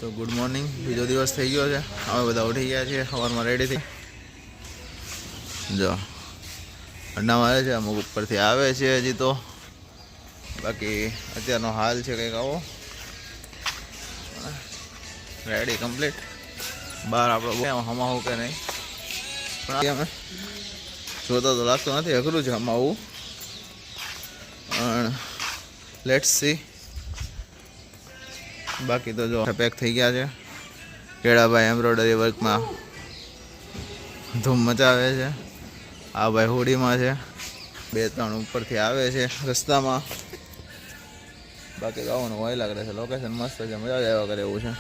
તો good morning, બીજો દિવસ થઈ ગયો છે. અમે બધા ઉઠી ગયા છીએ, સવારમાં રેડી થઈ. જો અડ્ડા મારે છે, અમુક ઉપરથી આવે છે હજી તો. બાકી અત્યારનો હાલ છે કંઈક આવો. Ready complete. બહાર આપણો હમાવું કે નહીં પણ અમે જોતા તો લાગતો નથી, અઘરું છે હમાવું. પણ લેટ્સ સી. બાકી તો જો પેક થઈ ગયા છે. કેળાભાઈ એમ્બ્રોઇડરી વર્કમાં ધૂમ મચાવે છે. આ ભાઈ હોડીમાં છે. 2-3 ઉપરથી આવે છે રસ્તામાં. બાકી ગાવાનું હોય લાગે છે. લોકેશન મસ્ત છે, મજા જ આવ્યા કરે એવું છે.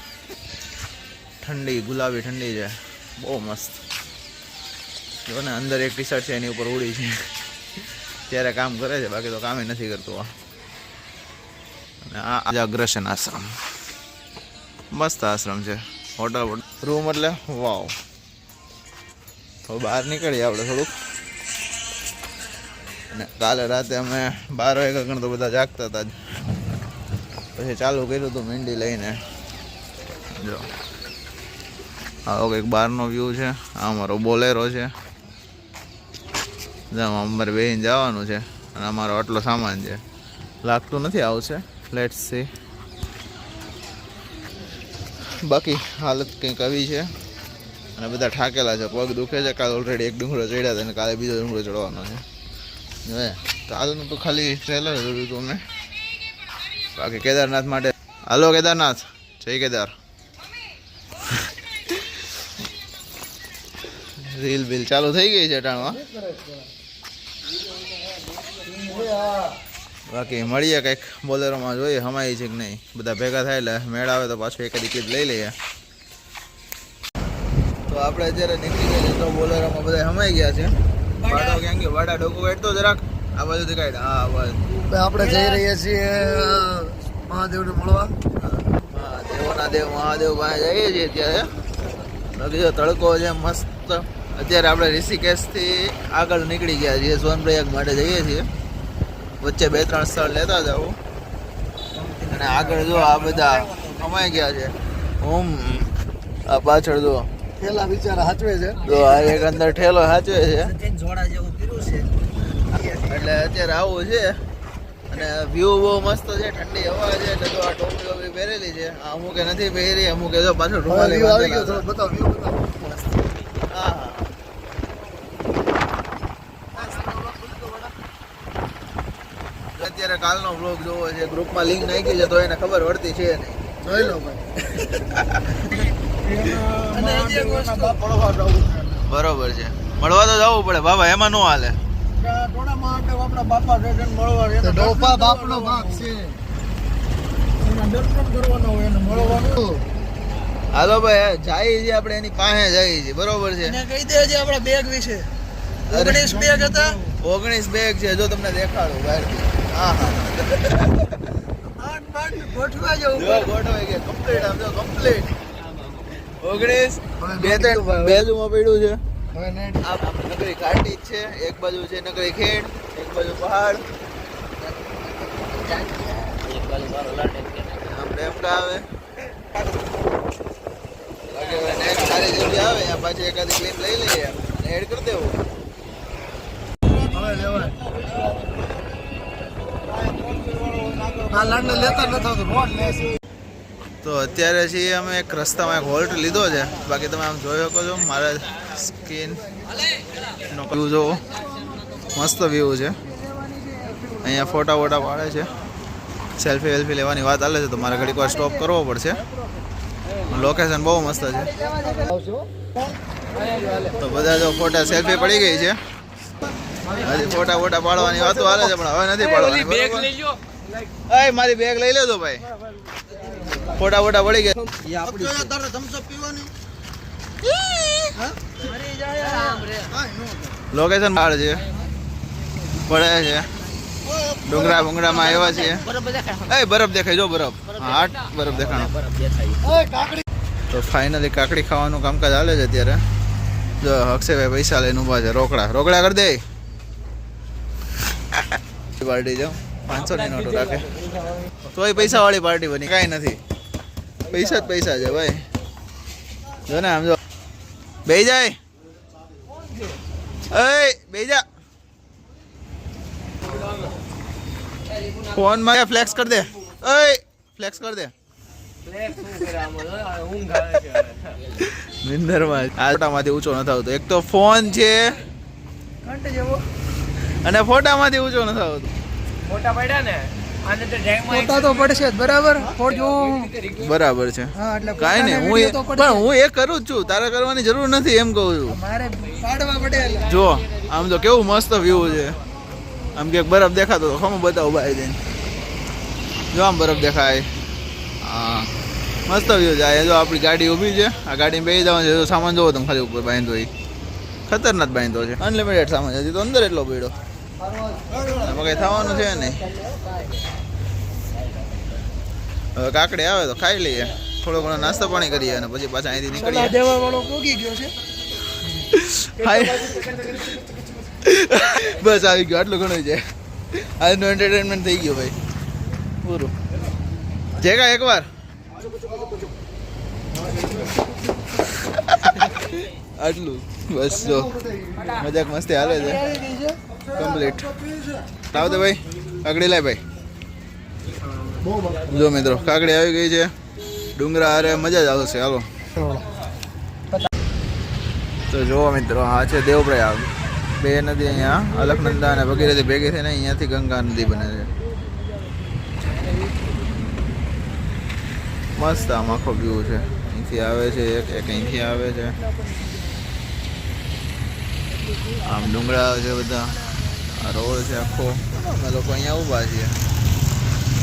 ઠંડી ગુલાબી ઠંડી છે, બહુ મસ્ત. જો ને અંદર એક ટી શર્ટ છે એની ઉપર ઉડી છે ત્યારે કામ કરે છે, બાકી તો કામ નથી કરતું. અને આ અગ્રસન આશ્રમ મસ્ત આશ્રમ છે. હોટલ રૂમ એટલે વાવ. તો બહાર નીકળીએ આપણે થોડુંક. અને કાલે રાતે અમે 12 વાગ્યા ગણ તો બધા જાગતા હતા. પછી ચાલુ કર્યું હતું મીંડી લઈને. જો આવો કંઈક બહારનો વ્યૂ છે. આ અમારો બોલેરો છે, જેમાં અમારે બેહીને જવાનું છે. અને અમારો આટલો સામાન છે. લાગતું નથી આવશે, લેટ્સ સી. બાકી હાલત કંઈક આવી છે. અને બધા થાકેલા છે, પગ દુખે છે. કાલે ઓલરેડી એક ડુંગળો ચડ્યા હતા અને કાલે બીજો ડુંગળો ચડવાનો છે. હવે કાલનું તો ખાલી ટ્રેલર જોયું હતું મેં. બાકી કેદારનાથ માટે હાલો કેદારનાથ, જય કેદાર. રીલ બિલ ચાલુ થઈ ગઈ છે ટાણમાં. બાકી મળીએ કંઈક બોલેરોમાં, જોઈએ હમાઈ છે કે નહીં. બધા ભેગા થાય એટલે મેળ આવે તો પાછું એકાદી ક્લિપ લઈ લઈએ. તો આપણે અત્યારે નીકળી ગયા છીએ. તો બોલેરોમાં બધા હમાઈ ગયા છે. બાડા ક્યાં ગયો? બાડા ડોકો કાઢતો જરાક આ બાજુથી કાઢ. હા બસ આપણે જઈ રહ્યા છીએ મહાદેવને મળવા. હા, દેવોના દેવ મહાદેવ પાસે જઈએ છીએ અત્યારે. બાકી જો તડકો છે મસ્ત. અત્યારે આપણે ઋષિકેશથી આગળ નીકળી ગયા છીએ, સોનપ્રયાગ માટે જઈએ છીએ. વચ્ચે 2-3 સ્થળ લેતા જાવ. અને આગળ જો આ બધા કમાઈ ગયા છે. આ પાછળ જો ઠેલા બિચારા હાચવે છે. જો આ એક અંદર ઠેલો હાચવે છે. જોડા જેવું કર્યું છે. એટલે અત્યારે આવું છે. અને વ્યૂ બહુ મસ્ત છે, ઠંડી હવા છે. એટલે જો આ ટોપી વોપી પહેરેલી છે. અમુકે નથી પહેરી, અમુકે જો પાછળ રૂમાલી આવી ગયો. થોડો બતાવ વ્યૂ બતાવ. હા અત્યારે કાલનો વ્લોગ જોવો છે, ગ્રુપમાં લિંક નાખી છે તો એને ખબર પડતી છે નહીં. જોઈ લો ભાઈ. બરોબર છે, મળવા તો જવું પડે બાબા, એમાં નો હાલે. ડોપા બાપનો ભાગ છે. દર્શન કરવાનો હોય એને મળવાનું. હાલો ભાઈ, જઈએ છીએ આપણે એની પાસે જઈએ છીએ. બરોબર છે. કહી દે છે આપણા બેગ વિશે. 19 બેગ હતા. 19 બેગ છે, જો તમને દેખાડું બહારથી. હા ગોઠવા જવું. જો ગોઠવાઈ ગયા કમ્પ્લીટ. આમ જો કમ્પ્લીટ 19 બેલુમાં પડ્યું છે. આ નગરી ઘાટી છે. એક બાજુ છે નગરી ખેડ, એક બાજુ પહાડ, આમ ડેમડા આવે. બાકી હવે નેક્સ્ટ સારી જગ્યા આવે ત્યાં પાછી એકાદી ક્લિપ લઈ લઈએ અને એડ કરી દેવું. હવે લેવાય. આ લાંડે લેતા ન થતું રોડ લેશે. તો અત્યારે છીએ અમે એક રસ્તામાં એક હોલ્ટ લીધો છે. બાકી તમે આમ જોઈ શકો છો, મારા સ્કીન નો વ્યૂ જોવો, મસ્ત વ્યૂ છે. અહીંયા ફોટા વોટા પાડે છે. સેલ્ફી વેલ્ફી લેવાની વાત ચાલે છે તો મારે ઘડીક વાર સ્ટોપ કરવો પડશે. લોકેશન બહુ મસ્ત છે. તો બધા જો ફોટા સેલ્ફી પડી ગઈ છે. હજી ફોટા વોટા પાડવાની વાતો હાલે છે પણ હવે નથી પાડવાની. મારી બેગ લઈ લેજો ભાઈ. ફોટા વોટા પડી ગયા. લોકેશન બહાર છે, પડે છે. ડુંગરા બુંગરામાં આવ્યા છીએ. બરફ દેખાય, જો બરફ. હા બરફ દેખાણો. તો ફાઇનલી કાકડી ખાવાનું કામકાજ ચાલે છે અત્યારે. જો અક્ષયભાઈ પૈસા લઈને ઊભા છે. રોકડા કરી દે. પાર્ટી જાઓ 500 ની નોટો રાખે તોય પૈસા વાળી પાર્ટી બની. કાંઈ નથી. પૈસા જ પૈસા છે ભાઈ. જો ને આમ જો બેહી જાય. એ બેહી જા. ફોન માં ફ્લેક્સ કર દે. એ ફ્લેક્સ કર દે. નિંદરમાં આટામાંથી ઊંચો નથી આવતો. એક તો ફોન છે અને ફોટામાંથી ઊંચો નથી આવતો. મોટા પડ્યા ને આને તો ડેંગમાં ફોટા તો પડશે જ બરાબર. ફોટો બરાબર છે. હા એટલે કાંઈ નહીં, હું પણ હું એ કરું જ છું. તારે કરવાની જરૂર નથી એમ કહું છું. મારે પાડવા પડે. જો આમ તો કેવું મસ્ત વ્યૂ છે. આમ કે બરફ દેખાતો હતો. ખમો બતાવો ભાઈ જઈને. જો આમ બરફ દેખાય. હા મસ્ત વ્યૂ છે. આ જો આપણી ગાડી ઊભી છે. આ ગાડીમાં બેસી જવાનું છે. સામાન જોવો તમે ખાલી ઉપર બાંધો એ ખતરનાક બાંધો છે. અનલિમિટેડ સામાન છે. હજી તો અંદર એટલો પીડો એમાં કંઈ થવાનું છે નહીં. હવે કાકડી આવે તો ખાઈ લઈએ. થોડો ઘણો નાસ્તો પાણી કરીએ અને પછી પાછા અહીંથી નીકળીએ. દેવા વાળો પોગી ગયો છે. બસ આવી ગયો. આટલું ઘણું છે. આજનું એન્ટરટેનમેન્ટ થઈ ગયું ભાઈ પૂરું. જેગા એકવાર આટલું બસ. જો મજાક મસ્તી હાલે છે કમ્પ્લીટ. લાવ દે ભાઈ કાકડી. લાય ભાઈ. જો મિત્રો કાકડી આવી ગઈ છે. ડુંગરા હારે મજા જ આવશે. હાલો તો જુઓ મિત્રો આ છે દેવપ્રયાગ. બે નદી અહીંયા અલકનંદા અને ભગીરથી ભેગી થઈને અહીંયાથી ગંગા નદી બને છે. મસ્ત આમ આખો વ્યૂ છે. અહીંથી આવે છે એક અહીંથી આવે છે. આમ ડુંગરા છે બધા. આ રોડ છે આખો. અમે લોકો અહીંયા ઊભા છીએ.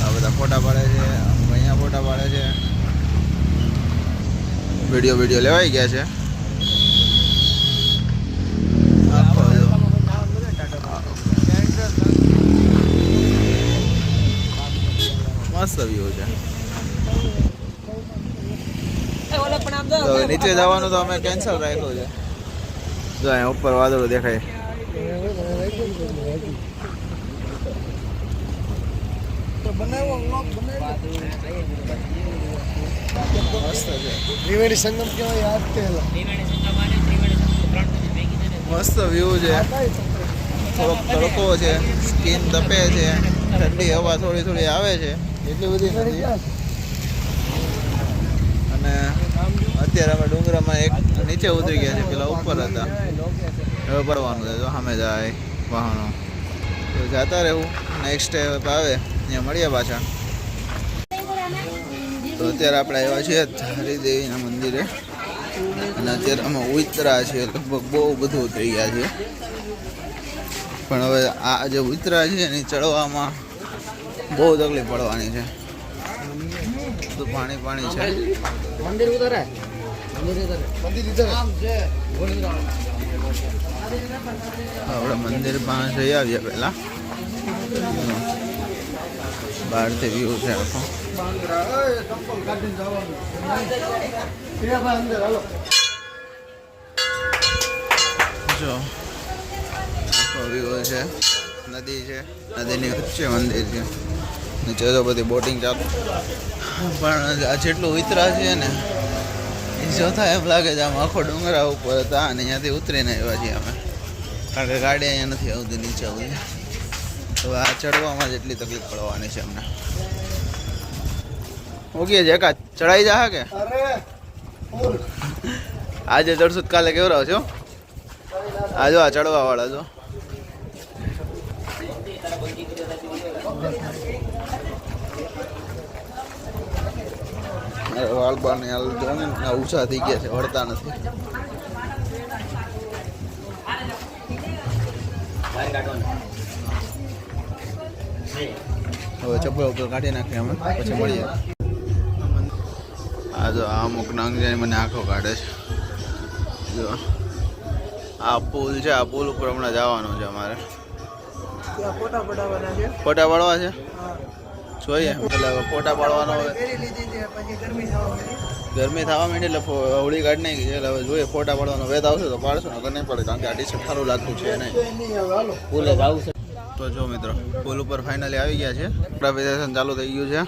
આ બધા ફોટા પાડે છે. અમુક અહીંયા ફોટા પાડે છે. વિડીયો લેવાઈ ગયા છે. આખો મસ્ત વ્યૂ છે. તો નીચે જવાનું તો અમે કેન્સલ રાખ્યું છે. જો અહીંયા ઉપર વાદળો દેખાય. મસ્ત છે. ત્રિવેણી સંગમ કેવાય યાદ કેલા. મસ્ત વ્યૂ છે. થોડોક તડકો છે. સ્કીન તપે છે. ઠંડી હવા થોડી થોડી આવે છે. એટલી બધી નથી. અને અત્યારે અમે ડુંગરામાં એક નીચે ઉતરી ગયા છે. પેલા ઉપર હતા. હવે પડવાનું છે. જો સામે જાય વાહનો તો જતા રહેવું. નેક્સ્ટ સ્ટેપ આવે ત્યાં મળીએ પાછા. તો અત્યારે આપણે આવ્યા છીએ હરિદેવીના મંદિરે. અને અત્યારે અમે ઉતરા છીએ. લગભગ બહુ બધું ઉતરી ગયા છે. પણ હવે આ જે ઉતરા છે એની ચડવામાં બહુ તકલીફ પડવાની છે. બધું પાણી છે. મંદિર ઉતરે. આપણે મંદિર પાસે જઈ આવીએ પહેલા. બહારથી વ્યૂ છે આખો. જો આખો વ્યૂ છે. નદી છે. નદીની વચ્ચે મંદિર છે. નીચે તો બધી બોટિંગ ચાલુ. પણ આ જેટલું ઉતરા છે ને એ જોતા એમ લાગે છે આમ આખો ડુંગરા ઉપર હતા અને અહીંયાથી ઉતરીને આવ્યા છીએ અમે. કારણ કે ગાડી અહીંયા નથી આવતી નીચે આવતી. તો આ ચડવામાં જ એટલી તકલીફ પડવાની છે અમને. ઓકે જેકા ચડાઈ જા કે આજે ચડશું કાલે કેવડાવ છો. આ જો આ ચડવા વાળા જો. વાળ બાર હાલ જો ને ઊંચા થઈ ગયા છે. વળતા નથી. હવે ચપ્પલ ઉપર કાઢી નાખીએ અમે પછી મળીએ. આ જો આ અમુક નાંગજાની મને આંખો કાઢે છે. જો આ પુલ છે. આ પુલ ઉપર હમણાં જવાનું છે અમારે. ફોટા પડાવવાના છે. ફોટા પાડવા છે. જોઈએ એટલે ફોટા પાડવાનો હવે ગરમી થવા માંડી એટલે હોળી કાઢી નાખી છે. એટલે હવે જોઈએ ફોટા પાડવાનો વેદ આવશે તો પાડશું. નકર નહીં પડે કારણ કે આ ટી-શર્ટ સારું લાગતું છે નહીં. પુલે જ આવશે. તો જો મિત્રો પુલ ઉપર ફાઇનલી આવી ગયા છે. પ્રાઇવેશન ચાલુ થઈ ગયું છે.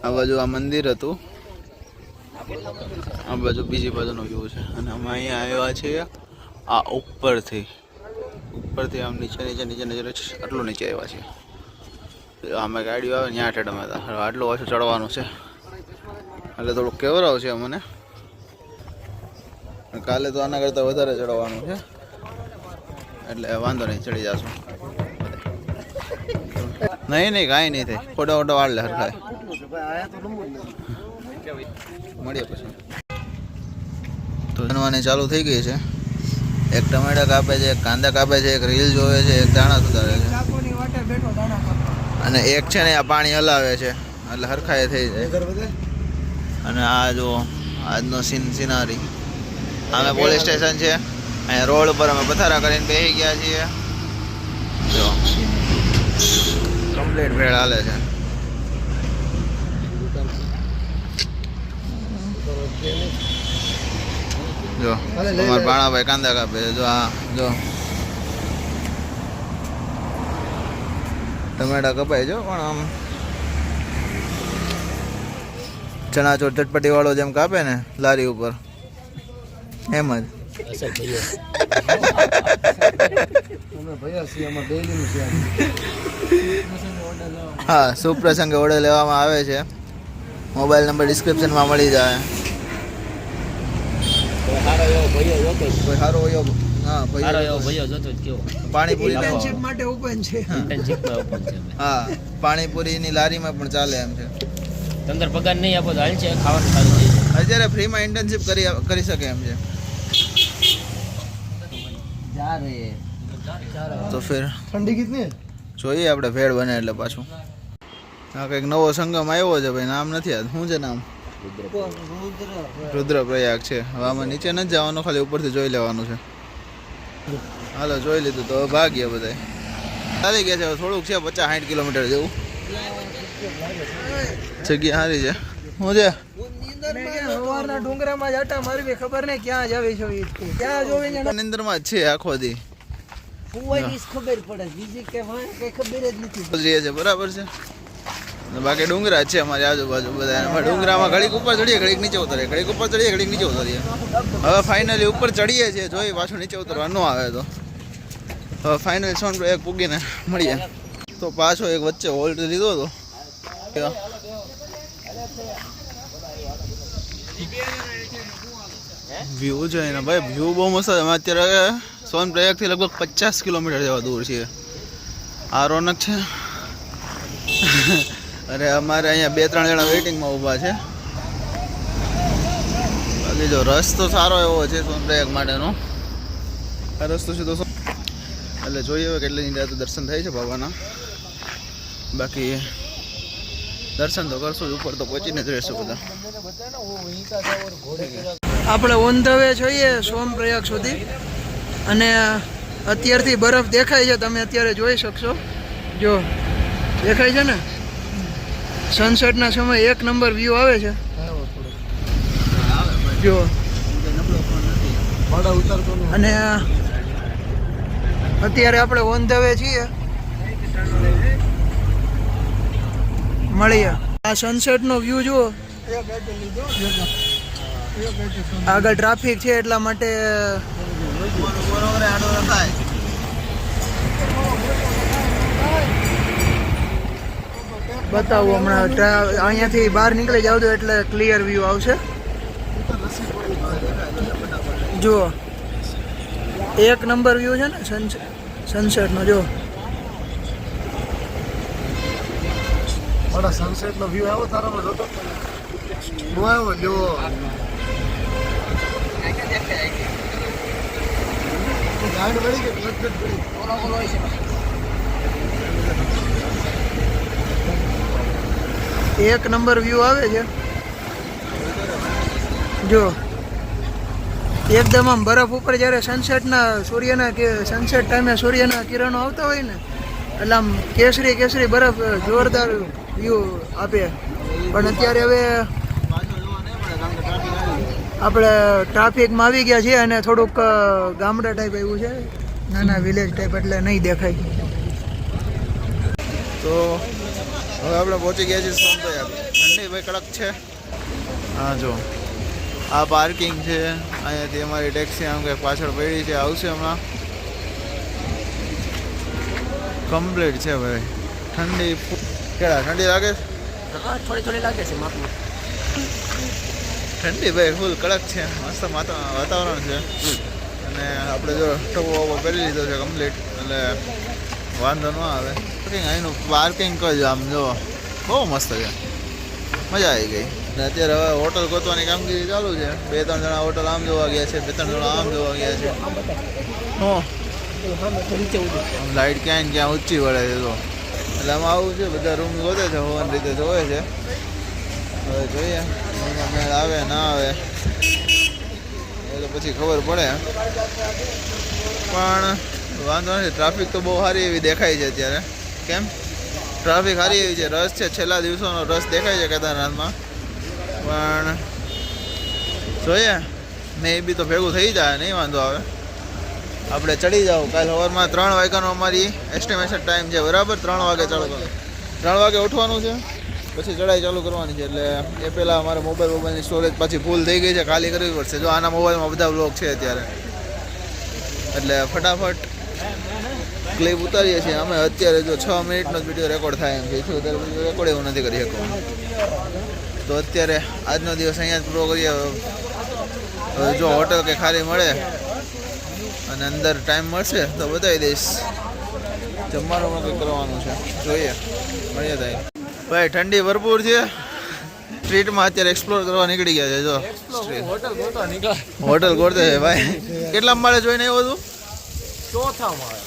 આ બાજુ આ મંદિર હતું. આ બાજુ બીજી બાજુનો વ્યૂ છે અને અમે અહીંયા આવ્યા છીએ આ ઉપરથી આમ નીચે આટલું નીચે આવ્યા છીએ. અમે ગાડીઓ આવે ત્યાં હેઠળ અમે હતા. હવે આટલું ઓછું ચડવાનું છે એટલે થોડુંક કેવરાવ છે અમને. કાલે તો આના કરતાં વધારે ચડવાનું છે એટલે વાંધો નહીં, ચડી જશું. નહીં કાંઈ નહીં થાય, ખોટા વાળ લે હરખાય. મળીએ પછી. તો જમવાની ચાલુ થઈ ગઈ છે. એક ટમેટા કાપે છે, એક કાંદા કાપે છે, એક રીલ જોવે છે, એક દાણા સુધારે છે અને એક છે ને આ પાણી હલાવે છે એટલે હરખાય થઈ જાય. અને આ જો આજનો સિનારી. અમે પોલીસ સ્ટેશન છે, અહીંયા રોડ ઉપર અમે પથારા કરીને બેસી ગયા છીએ. જો કમ્પ્લીટ ભેળ હાલે છે. જો અમારા બાણાભાઈ કાંદા કાપે છે. જો આ જો ટમેટા કપાય જો, પણ આમ ચણાચોર ચટપટી વાળો જેમ કાપે ને લારી ઉપર એમ જ. હા, શુભ પ્રસંગે ઓર્ડર લેવામાં આવે છે. મોબાઈલ નંબર ડિસ્ક્રિપ્શનમાં મળી જાય. કોઈ સારો એવો પાણીપુરી માટે ઓપન છે. હા, પાણીપુરીની લારીમાં પણ ચાલે એમ છે. અંદર પગાર નહીં આપો તો હાલ છે, ખાવાનું સારું છે. અત્યારે ફ્રીમાં ઇન્ટર્નશિપ કરી શકે એમ છે. તો ફિર ઠંડી કિતની જોઈએ આપણે ભેળ બને એટલે પાછું. હા, કંઈક નવો સંગમ આવ્યો છે ભાઈ, નામ નથી યાદ. શું છે નામ? રુદ્રપ્રયાગ છે. હવે આમાં નીચે નથી જવાનું, ખાલી ઉપરથી જોઈ લેવાનું છે. હાલો, જોઈ લીધું તો ભાગ્ય બધા ચાલી ગયા છે. થોડુંક છે 50-60 કિલોમીટર જેવું. જગ્યા સારી છે. શું છે? સવારના ડુંગરામાં જ આટા મારવી, ખબર નહીં ક્યાં જાવી છો. ક્યાં જોવી નિંદરમાં જ છે આખો દી. ખબર પડે, બીજી કે કઈ ખબર જ નથી. છે બરાબર છે. બાકી ડુંગરા જ છે અમારી આજુબાજુ બધા. ડુંગરામાં ઘડીક ઉપર ચડીએ, ઘડીક નીચે ઉતરીએ, ઘડીક ઉપર ચડીએ, ઘડીક નીચે ઉતરીએ. હવે ફાઇનલી ઉપર ચડીએ છીએ, જોઈએ પાછું નીચે ઉતરવા ન આવે તો. હવે ફાઇનલી સોનપ્રયાગ પૂગીને મળીએ. તો પાછો એક વચ્ચે હોલ્ટ લીધો હતો. વ્યૂ છે ને ભાઈ, વ્યૂ બહુ મસ્ત છે. અમે અત્યારે સોનપ્રયાગથી લગભગ 50 કિલોમીટર જેવા દૂર છીએ. આ રોનક છે. અરે અમારે અહીંયા 2-3 જણા વેઇટિંગમાં ઊભા છે. બાકી જો રસ્તો સારો એવો છે સોનપ્રયાગ માટેનો. આ રસ્તો સીધો એટલે જોઈએ હવે કેટલી રાતે દર્શન થાય છે બાબાના. બાકી દર્શન તો કરશું જ, ઉપર તો પહોંચીને જ રહેશું બધા. આપણે ઓન ધ વે જોઈએ સોનપ્રયાગ સુધી અને અત્યારથી બરફ દેખાય છે. તમે અત્યારે જોઈ શકશો. જો દેખાય છે ને, સનસેટના સમયે 1 નંબર વ્યૂ આવે છે. જો અને અત્યારે આપણે ઓન ધ વે છીએ. મળીએ. આ સનસેટનો વ્યૂ જુઓ. આગળ ટ્રાફિક છે એટલા માટે બતાવું હમણાં. અહીંયાથી બહાર નીકળી જાવ તો એટલે ક્લિયર વ્યૂ આવશે. જુઓ 1 નંબર વ્યૂ છે ને સનસેટનો. જો સનસેટનો વ્યૂ આવ્યો તારામાં જોતો નો આવ્યો. જો એક નંબર વ્યૂ આવે છે. જો એકદમ આમ બરફ ઉપર જ્યારે સનસેટ ટાઈમે સૂર્યના કિરણો આવતા હોય ને એટલે આમ કેસરી બરફ જોરદાર વ્યૂ આપે. પણ અત્યારે હવે આપણે ટ્રાફિકમાં આવી ગયા છીએ અને થોડુંક ગામડા ટાઈપ આવ્યું છે, નાના વિલેજ ટાઈપ, એટલે નહીં દેખાય. તો હવે આપણે પહોંચી ગયા છીએ સોનપ્રયાગ. ઠંડી ભાઈ કડક છે. હા જો આ પાર્કિંગ છે, અહીંયાથી અમારી ટેક્સી આમ કે પાછળ પડી છે, આવશે હમણાં. કમ્પ્લીટ છે ભાઈ. ઠંડી કેળા ઠંડી લાગે છે? હા થોડી થોડી લાગે છે માપમાં. ઠંડી ભાઈ ફૂલ કડક છે, મસ્ત વાતાવરણ છે. અને આપણે જો ટોપો વોપો પહેરી લીધો છે કમ્પ્લીટ, એટલે વાંધો ન આવે. અહીંનું પાર્કિંગ કરજો, આમ જો બહુ મસ્ત છે, મજા આવી ગઈ. અને અત્યારે હવે હોટલ ગોતવાની કામગીરી ચાલુ છે. 2-3 જણા હોટલ આમ જોવા ગયા છે, 2-3 જણા આમ જોવા ગયા છે. લાઇટ ક્યાં ને ક્યાં ઊંચી વળે છે તો, એટલે આમાં આવું છે. બધા રૂમ ગોતે છે, હોવાની રીતે જોવે છે. હવે જોઈએ મેળ આવે ના આવે એ તો પછી ખબર પડે. પણ વાંધો નથી, ટ્રાફિક તો બહુ સારી એવી દેખાય છે અત્યારે. કેમ ટ્રાફિક સારી એવી છે, રસ છે, છેલ્લા દિવસોનો રસ દેખાય છે કેદારનાથમાં. પણ જોઈએ મે બી તો ભેગું થઈ જાય, નહીં વાંધો આવે. આપણે ચડી જાઓ. કાલે સવારમાં 3 વાગ્યાનો અમારી એસ્ટિમેશન ટાઈમ છે, બરાબર? 3 વાગે ચાલુ કરો, 3 વાગે ઉઠવાનું છે, પછી ચડાઈ ચાલુ કરવાની છે. એટલે એ પહેલાં અમારે મોબાઈલની સ્ટોરેજ પાછી ફૂલ થઈ ગઈ છે, ખાલી કરવી પડશે. જો આના મોબાઈલમાં બધા વ્લોગ છે અત્યારે, એટલે ફટાફટ ક્લિપ ઉતારીએ છીએ અમે. અત્યારે જો 6 મિનિટનો જ વિડીયો રેકોર્ડ થાય એમ કે છું, અત્યારે વિડીયો રેકોર્ડ એવું નથી કરી શકવાનું. તો અત્યારે આજનો દિવસ અહીંયા જ પૂરો કરીએ. હવે જો હોટલ કે ખાલી મળે અને અંદર ટાઈમ મળશે તો બતાવી દઈશ. જમવાનું કંઈક કરવાનું છે, જોઈએ મળીએ થાય. ભાઈ ઠંડી ભરપૂર છે. સ્ટ્રીટમાં અત્યારે એક્સપ્લોર કરવા નીકળી ગયા છે. જો હોટલ ગોતે છે ભાઈ. કેટલા માળે જોઈને આવ્યો હતું? 4થા માળે.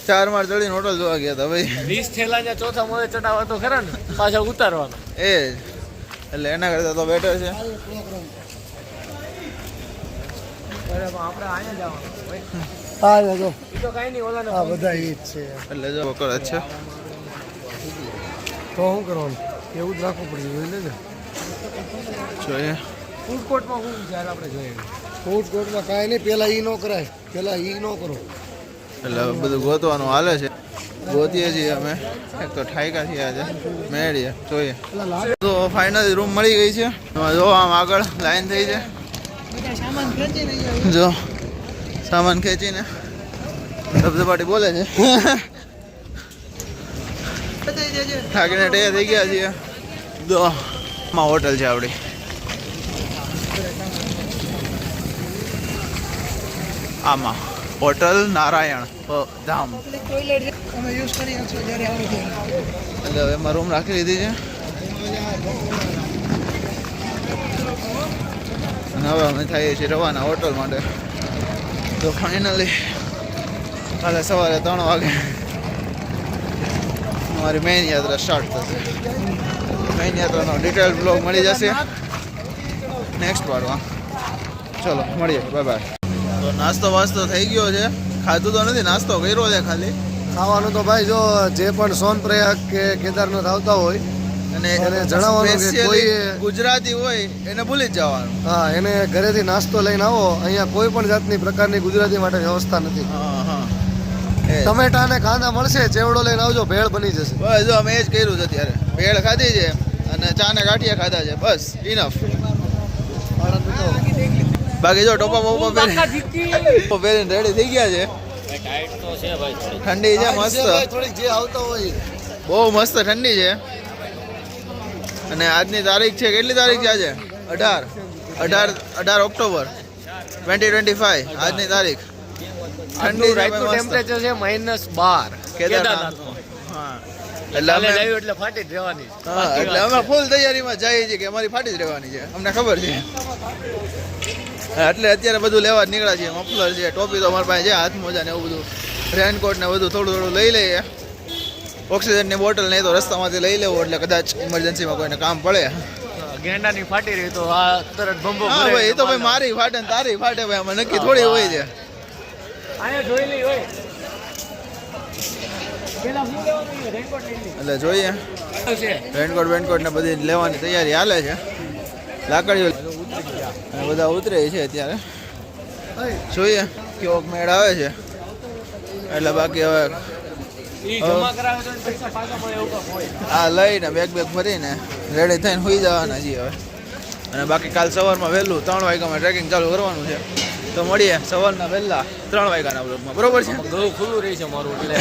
4 માળ ચડીને હોટલ જોવા ગયા હતા ભાઈ. 20 થેલા 4થા માળે ચડાવવા તો ખરા ને, પાછળ ઉતારવાનો. એ જ, એટલે એના કરતાં તો બેટર છે. આપણે અહીંયા જવાનું. હા જો એ તો કાંઈ નહીં, ઓલાને આ બધા ઈ જ છે. એટલે જો વકર જ છે. તો શું કરવાનું, એવું જ રાખવું પડશે. જોઈ લેજે જોઈએ ફૂડ કોર્ટમાં શું જ્યારે આપણે જોઈએ. ફૂડ કોર્ટમાં કાંઈ નહીં, પહેલાં ઈ ન કરાય, પહેલાં ઈ ન કરો. એટલે બધું ગોતવાનું હાલે છે. ગોતીએ છીએ અમે. એક તો ઠાયકા છીએ આજે, મેળીએ જોઈએ. તો ફાઇનલી રૂમ મળી ગઈ છે. એમાં જો આમ આગળ લાઈન થઈ છે. જો સામાન ખેંચીને ધબધબાટી બોલે છે. થાકીને તૈયાર થઈ ગયા છીએ. જો માં હોટલ છે આપણી. આમાં હોટલ નારાયણ ધામ. એટલે હવે એમાં રૂમ રાખી લીધી છે. અને હવે અમે થઈએ છીએ રવાના હોટલ માટે. તો ફાઇનલી કાલે સવારે 3 વાગે અમારી મેઇન યાત્રા સ્ટાર્ટ થશે. મેઇન યાત્રાનો ડિટેલ બ્લોગ મળી જશે નેક્સ્ટ પાર્ટમાં. ચલો મળીએ, બાય બાય. તો નાસ્તો વાસ્તો થઈ ગયો છે. ખાધું તો નથી, નાસ્તો કર્યો છે ખાલી. ખાવાનું તો ભાઈ જો જે પણ સોનપ્રયાગ કે કેદારનાથ આવતા હોય અને એને જણાવવાનું કે specially કોઈ ગુજરાતી હોય એને ભૂલી જ જવાનું. હા એને ઘરેથી નાસ્તો લઈને આવો. અહીંયા કોઈ પણ જાતની પ્રકારની ગુજરાતી માટે વ્યવસ્થા નથી. હા હા એ ટમેટા અને કાંદા મળશે, ચેવડો લઈને આવજો, ભેળ બની જશે. બસ જો અમે એ જ કર્યું છે અત્યારે. ભેળ ખાધી છે અને ચા ને ગાંઠિયા ખાધા છે, બસ ઇનફ. બાકી જો ટોપા બોપા પહેરીને રેડી થઈ ગયા છે. ટાઈટ તો છે ભાઈ થોડી. ઠંડી છે મસ્ત, થોડીક જે આવતા હોય બહુ મસ્ત ઠંડી છે. અને આજની તારીખ છે, કેટલી તારીખ છે આજે? 18 ઓક્ટોબર 2025 આજની તારીખ. ઠંડી રાતનું ટેમ્પરેચર છે -12 કેદારનાથનું. હા એટલે અમે લાવ્યું એટલે ફાટી જ રહેવાની. હા એટલે અમે ફૂલ તૈયારીમાં જઈએ છીએ કે અમારી ફાટી જ રહેવાની છે, અમને ખબર છે. હા, એટલે અત્યારે બધું લેવા જ નીકળ્યા છીએ. મફલર છે, ટોપી તો અમારી પાસે છે, હાથ મોજા ને એવું બધું, રેનકોટ ને બધું થોડું થોડું લઈ લઈએ. ઓક્સિજનની બોટલ નહીં તો રસ્તામાંથી લઈ લેવું, એટલે કદાચ ઇમરજન્સીમાં કોઈને કામ પડે. ગેંડાની ફાટી રહી તો આ તરત બંબો હા ભાઈ, એ તો ભાઈ મારી ફાટે ને તારી ફાટે ભાઈ, આમાં નક્કી થોડી હોય છે. અહીંયા જોઈ લઈ હોય. પેલા હું લેવાનું રેનકોટ લઈ લે. એટલે જોઈએ રેનકોટ વેનકોટ ને બધી લેવાની તૈયારી હાલે છે. લાકડીઓ અને બધા ઉતરે છે અત્યારે. જોઈએ કેવો મેળ આવે છે. એટલે બાકી હવે ઈ જમા કરાવે તો પૈસા પાછા મળે એવું કાંઈ હોય. આ લઈને બેગ ભરીને રેડી થઈને સુઈ જવાના છીએ હવે. અને બાકી કાલ સવારમાં વહેલું 3 વાગ્યામાં ટ્રેકિંગ ચાલુ કરવાનું છે. તો મળીએ સવારના વહેલા 3 વાગ્યાના બ્લોગમાં, બરોબર છે? ગળું ખુલ્લું રહી છે મારું એટલે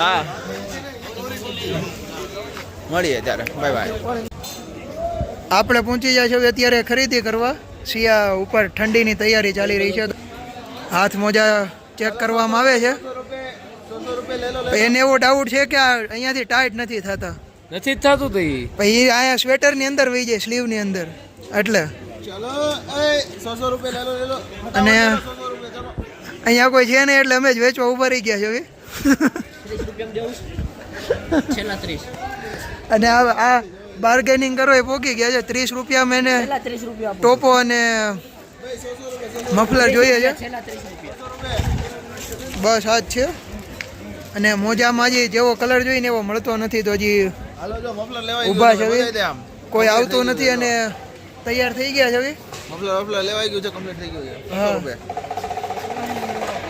હા, મળીએ ત્યારે, બાય બાય. આપણે પહોંચી જાય છે અત્યારે ખરીદી કરવા. શિયા ઉપર ઠંડીની તૈયારી ચાલી રહી છે. હાથ મોજા ચેક કરવામાં આવે છે. એને એવો ડાઉટ છે કે આ અહીંયાથી ટાઈટ નથી થતા. નથી જ થતું તો ઈ. પછી અહીંયા સ્વેટરની અંદર વહી જાય, સ્લીવની અંદર, એટલે. અને અહીંયા કોઈ છે નહીં એટલે અમે જ વેચવા ઉભા રહી ગયા છે હવે. અને આ બાર્ગેનિંગ કરો એ પોકી ગયા છે. 30 રૂપિયા મેં ટોપો અને મફલર જોઈએ છે, બસ આ જ છે. અને મોજામાં હજી જેવો કલર જોઈને એવો મળતો નથી, તો હજી ઊભા છે હવે. કોઈ આવતું નથી અને તૈયાર થઈ ગયા છે હવે. મફલર લેવાઈ ગયું છે, કમ્પ્લીટ થઈ ગયું છે. હા.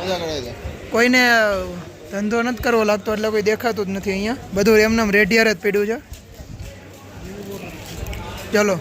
મજા કરે છે. કોઈને ધંધો નથી કરવો લાગતો એટલે કોઈ દેખાતું જ નથી અહીંયા. બધું એમનેમ રેડિયાર જ પડ્યું છે. ચલો.